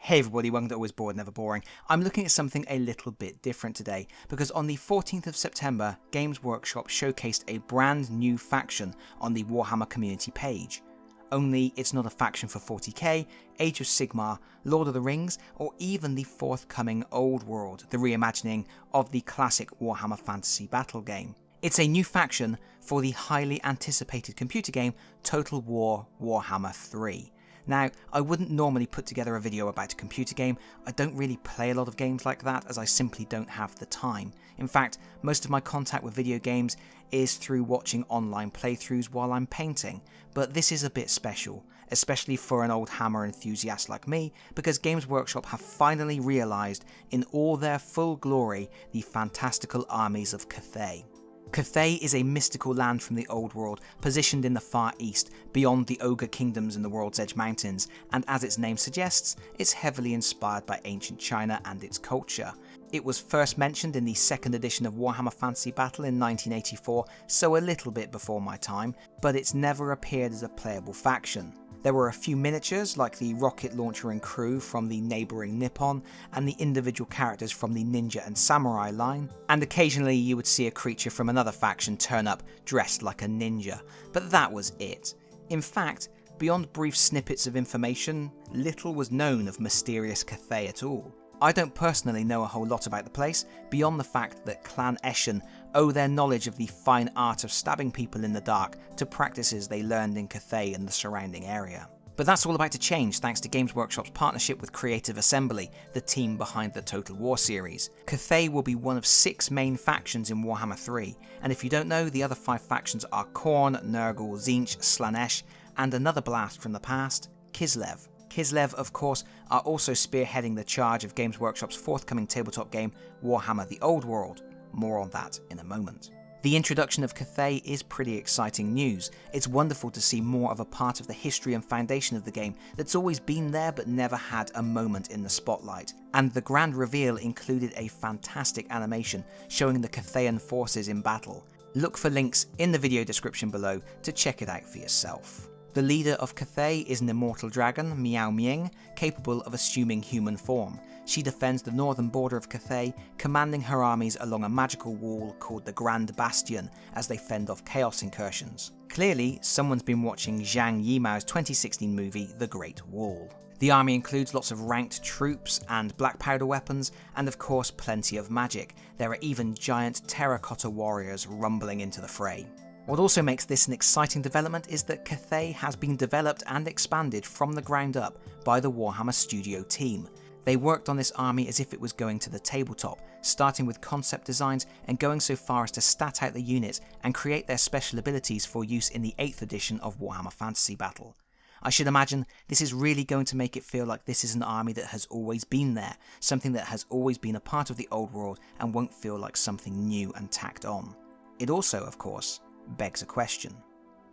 Hey everybody, welcome to Always Bored, Never Boring. I'm looking at something a little bit different today, because on the 14th of September, Games Workshop showcased a brand new faction on the Warhammer Community page. Only it's not a faction for 40k, Age of Sigmar, Lord of the Rings, or even the forthcoming Old World, the reimagining of the classic Warhammer Fantasy Battle game. It's a new faction for the highly anticipated computer game Total War Warhammer 3. Now, I wouldn't normally put together a video about a computer game. I don't really play a lot of games like that, as I simply don't have the time. In fact, most of my contact with video games is through watching online playthroughs while I'm painting, but this is a bit special, especially for an old Hammer enthusiast like me, because Games Workshop have finally realised in all their full glory the fantastical armies of Cathay. Cathay is a mystical land from the old world, positioned in the far east, beyond the ogre kingdoms in the World's Edge Mountains, and as its name suggests, it's heavily inspired by ancient China and its culture. It was first mentioned in the second edition of Warhammer Fantasy Battle in 1984, so a little bit before my time, but it's never appeared as a playable faction. There were a few miniatures like the rocket launcher and crew from the neighbouring Nippon, and the individual characters from the ninja and samurai line, and occasionally you would see a creature from another faction turn up dressed like a ninja, but that was it. In fact, beyond brief snippets of information, little was known of mysterious Cathay at all. I don't personally know a whole lot about the place, beyond the fact that Clan Eshin owe their knowledge of the fine art of stabbing people in the dark to practices they learned in Cathay and the surrounding area. But that's all about to change thanks to Games Workshop's partnership with Creative Assembly, the team behind the Total War series. Cathay will be one of 6 main factions in Warhammer 3, and if you don't know, the other 5 factions are Khorne, Nurgle, Tzeentch, Slaanesh, and another blast from the past, Kislev. Kislev, of course, are also spearheading the charge of Games Workshop's forthcoming tabletop game, Warhammer the Old World. More on that in a moment. The introduction of Cathay is pretty exciting news. It's wonderful to see more of a part of the history and foundation of the game that's always been there but never had a moment in the spotlight. And the grand reveal included a fantastic animation showing the Cathayan forces in battle. Look for links in the video description below to check it out for yourself. The leader of Cathay is an immortal dragon, Miao Ming, capable of assuming human form. She defends the northern border of Cathay, commanding her armies along a magical wall called the Grand Bastion as they fend off chaos incursions. Clearly, someone's been watching Zhang Yimou's 2016 movie The Great Wall. The army includes lots of ranked troops and black powder weapons, and of course plenty of magic. There are even giant terracotta warriors rumbling into the fray. What also makes this an exciting development is that Cathay has been developed and expanded from the ground up by the Warhammer Studio team. They worked on this army as if it was going to the tabletop, starting with concept designs and going so far as to stat out the units and create their special abilities for use in the 8th edition of Warhammer Fantasy Battle. I should imagine this is really going to make it feel like this is an army that has always been there, something that has always been a part of the old world and won't feel like something new and tacked on. It also, of course, begs a question.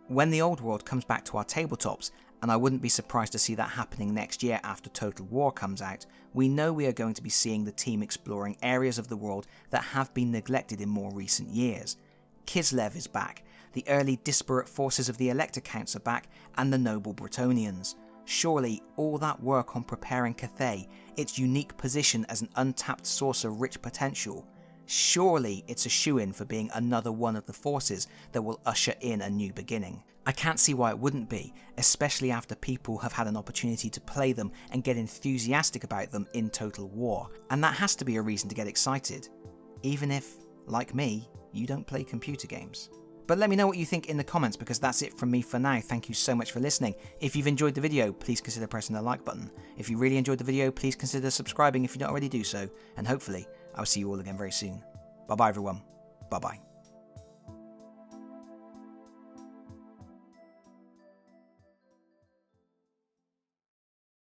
When the old world comes back to our tabletops, and I wouldn't be surprised to see that happening next year after Total War comes out, we know we are going to be seeing the team exploring areas of the world that have been neglected in more recent years. Kislev is back, the early disparate forces of the Elector Counts are back, and the noble Bretonnians. Surely all that work on preparing Cathay, its unique position as an untapped source of rich potential, surely it's a shoo-in for being another one of the forces that will usher in a new beginning. I can't see why it wouldn't be, especially after people have had an opportunity to play them and get enthusiastic about them in Total War, and that has to be a reason to get excited, even if, like me, you don't play computer games. But let me know what you think in the comments, because that's it from me for now. Thank you so much for listening. If you've enjoyed the video, please consider pressing the like button. If you really enjoyed the video, please consider subscribing if you don't already do so, and hopefully I'll see you all again very soon. Bye bye everyone. Bye bye.